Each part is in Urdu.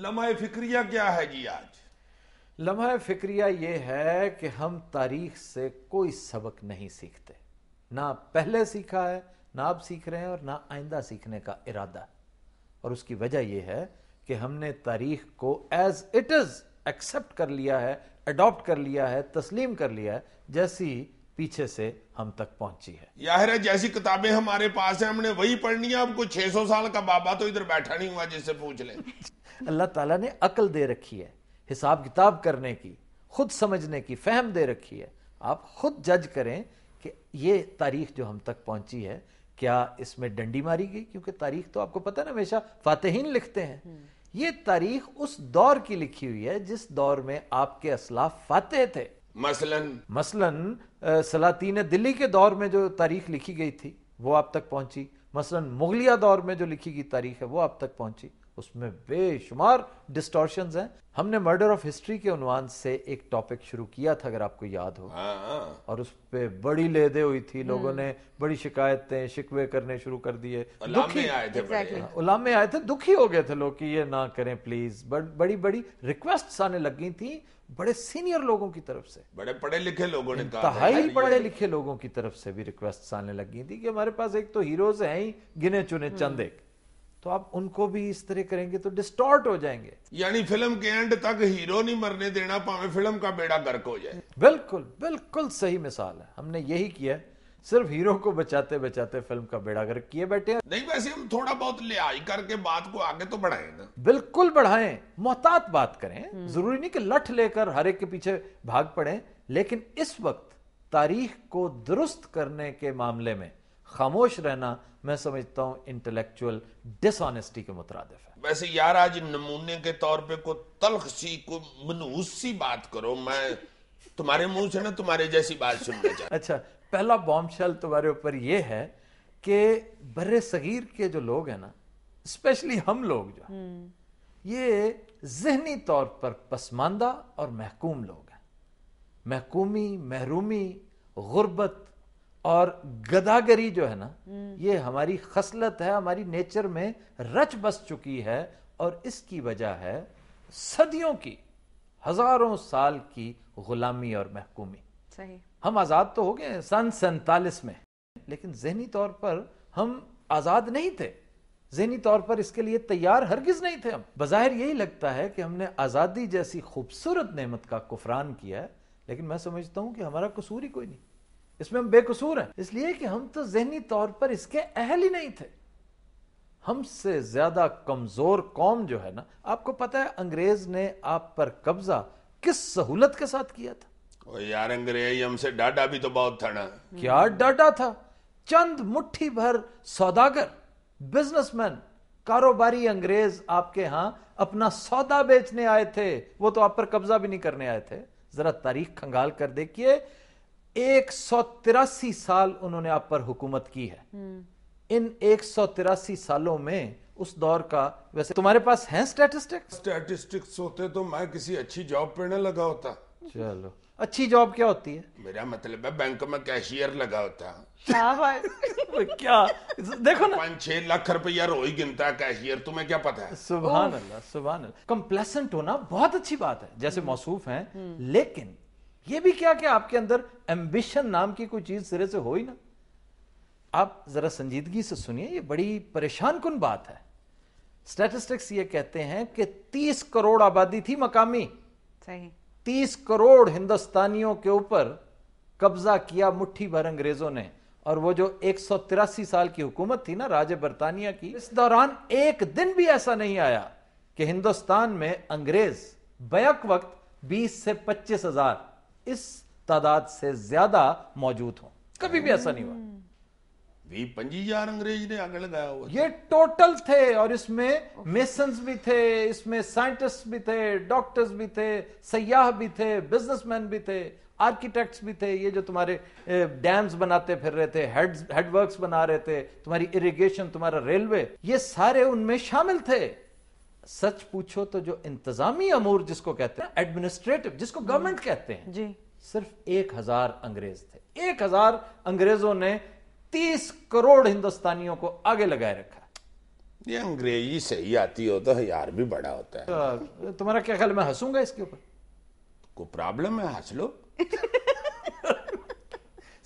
لمحہ فکریہ کیا ہے جی آج؟ لمحہ فکریہ یہ ہے کہ ہم تاریخ سے کوئی سبق نہیں سیکھتے، نہ پہلے سیکھا ہے، نہ اب سیکھ رہے ہیں، اور نہ آئندہ سیکھنے کا ارادہ ہے۔ اور اس کی وجہ یہ ہے کہ ہم نے تاریخ کو ایز اٹ از ایکسپٹ کر لیا ہے، اڈاپٹ کر لیا ہے، تسلیم کر لیا ہے جیسی پیچھے سے ہم تک پہنچی ہے۔ ظاہر ہے جیسی کتابیں ہمارے پاس ہیں ہم نے وہی پڑھنی ہے۔ اب کوئی 600 سال کا بابا تو ادھر بیٹھا نہیں ہوا جس سے پوچھ لیں۔ اللہ تعالیٰ نے عقل دے رکھی ہے، حساب کتاب کرنے کی، خود سمجھنے کی فہم دے رکھی ہے۔ آپ خود جج کریں کہ یہ تاریخ جو ہم تک پہنچی ہے کیا اس میں ڈنڈی ماری گئی؟ کیونکہ تاریخ تو آپ کو پتہ ہے نا ہمیشہ فاتحین لکھتے ہیں۔ یہ تاریخ اس دور کی لکھی ہوئی ہے جس دور میں آپ کے اسلاف فاتح تھے۔ مثلاً سلاطین دلی کے دور میں جو تاریخ لکھی گئی تھی وہ آپ تک پہنچی، مثلاً مغلیہ دور میں جو لکھی گئی تاریخ ہے وہ آپ تک پہنچی۔ اس میں بے شمار ڈسٹورشنز ہیں۔ ہم نے مرڈر آف ہسٹری کے عنوان سے ایک ٹاپک شروع کیا تھا اگر آپ کو یاد ہو، اور اس پہ بڑی لیدے ہوئی تھی، لوگوں نے بڑی شکایتیں شکوے کرنے شروع کر دیے، علامے آئے تھے، دکھی ہو گئے تھے لوگ کہ یہ نہ کریں پلیز۔ بڑی بڑی ریکویسٹس آنے لگ گئی تھیں بڑے سینئر لوگوں کی طرف سے، بڑے پڑھے لکھے لوگوں نے، انتہائی پڑھے لکھے لوگوں کی طرف سے بھی ریکویسٹس آنے لگ گئی تھی کہ ہمارے پاس ایک تو ہیروز ہیں ہی گنے چنے چند ایک، تو آپ ان کو بھی اس طرح کریں گے تو ڈسٹارٹ ہو جائیں گے۔ یعنی فلم کے اینڈ تک ہیرو نہیں مرنے دینا، پاویں فلم کا بیڑا گرک ہو جائے۔ بالکل صحیح مثال ہے۔ ہم نے یہی کیا، صرف ہیرو کو بچاتے بچاتے فلم کا بیڑا گرک کیے بیٹھے ہیں۔ نہیں ویسے ہم تھوڑا بہت لحاظ کر کے بات کو آگے تو بڑھائیں نا۔ بالکل بڑھائیں، محتاط بات کریں، ضروری نہیں کہ لٹھ لے کر ہر ایک کے پیچھے بھاگ پڑیں، لیکن اس وقت تاریخ کو درست کرنے کے معاملے میں خاموش رہنا میں سمجھتا ہوں انٹلیکچوئل ڈس آنیسٹی کے مترادف ہے۔ ویسے یار آج نمونے کے طور پہ کوئی تلخ سی کوئی منحوس سی بات کرو، میں تمہارے منہ سے نا تمہارے جیسی بات سننا چاہتا ہوں۔ اچھا، پہلا بام شیل تمہارے اوپر یہ ہے کہ بر صغیر کے جو لوگ ہیں نا، اسپیشلی ہم لوگ جو یہ ذہنی طور پر پسماندہ اور محکوم لوگ ہیں۔ محکومی، محرومی، غربت اور گداگری جو ہے نا، یہ ہماری خصلت ہے، ہماری نیچر میں رچ بس چکی ہے، اور اس کی وجہ ہے صدیوں کی، ہزاروں سال کی غلامی اور محکومی۔ صحیح۔ ہم آزاد تو ہو گئے سن 47 میں، لیکن ذہنی طور پر ہم آزاد نہیں تھے، ذہنی طور پر اس کے لیے تیار ہرگز نہیں تھے ہم۔ بظاہر یہی لگتا ہے کہ ہم نے آزادی جیسی خوبصورت نعمت کا کفران کیا ہے، لیکن میں سمجھتا ہوں کہ ہمارا قصور ہی کوئی نہیں، اس میں ہم بے قصور ہیں، اس لیے کہ ہم تو ذہنی طور پر اس کے اہل ہی نہیں تھے۔ ہم سے زیادہ کمزور قوم جو ہے نا، آپ کو پتہ ہے انگریز نے آپ پر قبضہ کس سہولت کے ساتھ کیا تھا؟ یار انگریز ہم سے ڈاڈا بھی تو بہت تھا نا۔ کیا ڈاڈا تھا؟ چند مٹھی بھر سوداگر، بزنس مین، کاروباری انگریز آپ کے ہاں اپنا سودا بیچنے آئے تھے، وہ تو آپ پر قبضہ بھی نہیں کرنے آئے تھے۔ ذرا تاریخ کھنگال کر دیکھیے، 183 سال انہوں نے آپ پر حکومت کی ہے۔ ان 183 سالوں میں اس دور کا، ویسے تمہارے پاس ہیں سٹیٹسٹکس ہوتے تو میں کسی اچھی جاب پہ نہ لگا ہوتا۔ چلو، اچھی جاب کیا ہوتی ہے؟ میرا مطلب ہے بینک میں کیشیئر لگا ہوتا۔ کیا دیکھو نا، 5-6 لاکھ روپیہ روز گنتا ہے کیشیئر، تمہیں کیا پتا ہے؟ سبحان اللہ، سبحان اللہ۔ کمپلیسنٹ ہونا بہت اچھی بات ہے، جیسے موصوف ہیں، لیکن یہ بھی کیا کہ آپ کے اندر ایمبیشن نام کی کوئی چیز سرے سے ہو ہی نا۔ آپ ذرا سنجیدگی سے سنیے، یہ بڑی پریشان کن بات ہے۔ سٹیٹسٹکس یہ کہتے ہیں کہ 30 کروڑ آبادی تھی مقامی، 30 کروڑ ہندوستانیوں کے اوپر قبضہ کیا مٹھی بھر انگریزوں نے، اور وہ جو 183 سال کی حکومت تھی نا راج برطانیہ کی، اس دوران ایک دن بھی ایسا نہیں آیا کہ ہندوستان میں انگریز بیک وقت 20 سے 25 ہزار اس تعداد سے زیادہ موجود ہوں، کبھی بھی ایسا نہیں ہوا۔ 20-25 ہزار انگریز نے آگے لگایا ہوا، یہ ٹوٹل تھے، اور اس میں میسنز بھی تھے، اس میں سائنٹسٹ بھی تھے، ڈاکٹرز بھی تھے، سیاح بھی تھے، بزنس مین بھی تھے، آرکیٹیکٹس بھی تھے، یہ جو تمہارے ڈیمز بناتے پھر رہے تھے، ہیڈ ورکس بنا رہے تھے، تمہاری اریگیشن، تمہارا ریلوے، یہ سارے ان میں شامل تھے۔ سچ پوچھو تو جو انتظامی امور جس کو کہتے ہیں، ایڈمنسٹریٹو جس کو گورنمنٹ کہتے ہیں، جی، صرف 1000 انگریز تھے۔ 1000 انگریزوں نے 30 کروڑ ہندوستانیوں کو آگے لگائے رکھا۔ یہ انگریزی صحیح آتی ہو تو ہزار بھی بڑا ہوتا ہے. تمہارا کیا خیال ہے میں ہنسوں گا اس کے اوپر؟ کوئی پرابلم ہے؟ ہنس لو.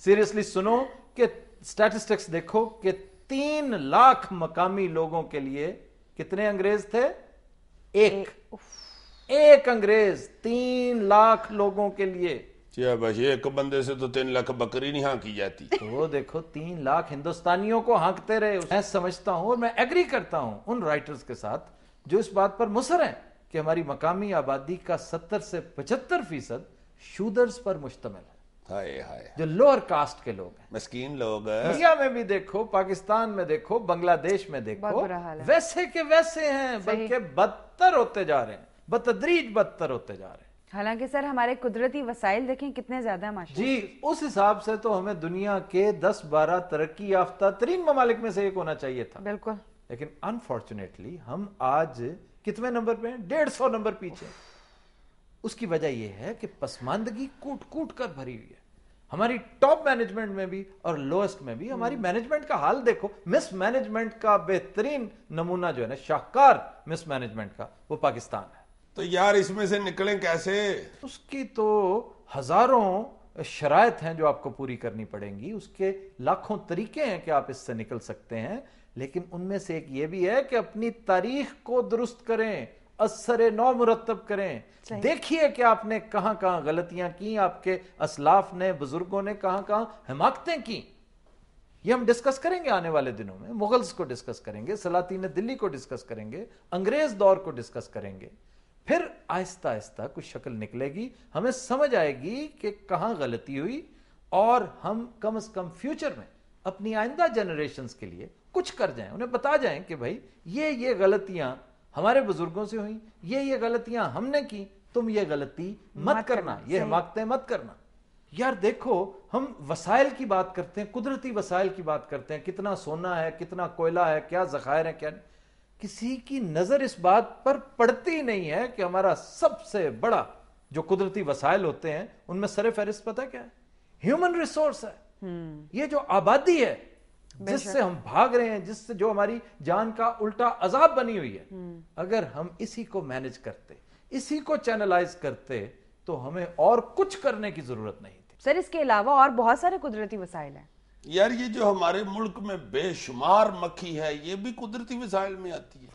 سیریسلی سنو کہ سٹیٹسٹکس دیکھو کہ 3 لاکھ مقامی لوگوں کے لیے کتنے انگریز تھے؟ ایک انگریز 3 لاکھ لوگوں کے لیے. بس ایک بندے سے تو 3 لاکھ بکری نہیں ہاں کی جاتی. تو دیکھو 3 لاکھ ہندوستانیوں کو ہانکتے رہے. میں سمجھتا ہوں اور میں ایگری کرتا ہوں ان رائٹرز کے ساتھ جو اس بات پر مصر ہیں کہ ہماری مقامی آبادی کا 70 سے 75% شودرز پر مشتمل ہے. ہائے ہائے، جو لوور کاسٹ کے لوگ ہیں، مسکین لوگ ہیں. انڈیا میں بھی دیکھو، پاکستان میں دیکھو، بنگلہ دیش میں دیکھو، ویسے کے ویسے ہیں، بلکہ بدتر ہوتے جا رہے ہیں، بتدریج بدتر ہوتے جا رہے ہیں. حالانکہ سر ہمارے قدرتی وسائل دیکھیں کتنے زیادہ ہیں ماشاءاللہ. جی اس حساب سے تو ہمیں دنیا کے 10-12 ترقی یافتہ ترین ممالک میں سے ایک ہونا چاہیے تھا. بالکل. لیکن انفارچونیٹلی ہم آج کتنے نمبر پہ ہیں؟ 150 نمبر پیچھے. اس کی وجہ یہ ہے کہ پسماندگی کوٹ کوٹ کر بھری ہوئی ہے ہماری ٹاپ مینجمنٹ میں بھی اور لوئسٹ میں بھی. ہماری مینجمنٹ کا حال دیکھو. مس مینجمنٹ کا بہترین نمونہ جو ہے نا، شاہکار مس مینجمنٹ کا، وہ پاکستان ہے. تو یار اس میں سے نکلیں کیسے؟ اس کی تو ہزاروں شرائط ہیں جو آپ کو پوری کرنی پڑیں گی. اس کے لاکھوں طریقے ہیں کہ آپ اس سے نکل سکتے ہیں. لیکن ان میں سے ایک یہ بھی ہے کہ اپنی تاریخ کو درست کریں، اثر نو مرتب کریں. دیکھیے کہ آپ نے کہاں کہاں غلطیاں کی، آپ کے اسلاف نے، بزرگوں نے کہاں کہاں حماقتیں کی. یہ ہم ڈسکس کریں گے آنے والے دنوں میں. مغلز کو ڈسکس کریں گے، سلاطین دلی کو ڈسکس کریں گے، انگریز دور کو ڈسکس کریں گے. پھر آہستہ آہستہ کچھ شکل نکلے گی، ہمیں سمجھ آئے گی کہ کہاں غلطی ہوئی، اور ہم کم از کم فیوچر میں اپنی آئندہ جنریشنز کے لیے کچھ کر جائیں. انہیں بتا جائیں کہ بھائی یہ غلطیاں ہمارے بزرگوں سے ہوئیں، یہ غلطیاں ہم نے کی، تم یہ غلطی مت کرنا، یہ حماقتیں مت کرنا. یار دیکھو ہم وسائل کی بات کرتے ہیں، قدرتی وسائل کی بات کرتے ہیں، کتنا سونا ہے، کتنا کوئلہ ہے، کیا ذخائر ہیں، کیا. کسی کی نظر اس بات پر پڑتی نہیں ہے کہ ہمارا سب سے بڑا جو قدرتی وسائل ہوتے ہیں ان میں سر فہرست پتہ کیا ہے؟ ہیومن ریسورس ہے. یہ جو آبادی ہے جس سے ہم بھاگ رہے ہیں، جس سے جو ہماری جان کا الٹا عذاب بنی ہوئی ہے، اگر ہم اسی کو مینج کرتے، اسی کو چینلائز کرتے تو ہمیں اور کچھ کرنے کی ضرورت نہیں تھی. سر اس کے علاوہ اور بہت سارے قدرتی وسائل ہیں. یار یہ جو ہمارے ملک میں بے شمار مکھی ہے، یہ بھی قدرتی وسائل میں آتی ہے.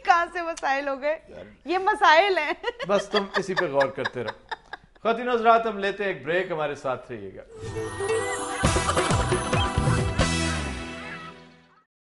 کہاں سے وسائل ہو گئے؟ یہ مسائل ہیں. بس تم اسی پہ غور کرتے رہو. خواتین حضرات ہم لیتے ہیں ایک بریک، ہمارے ساتھ رہیے گا.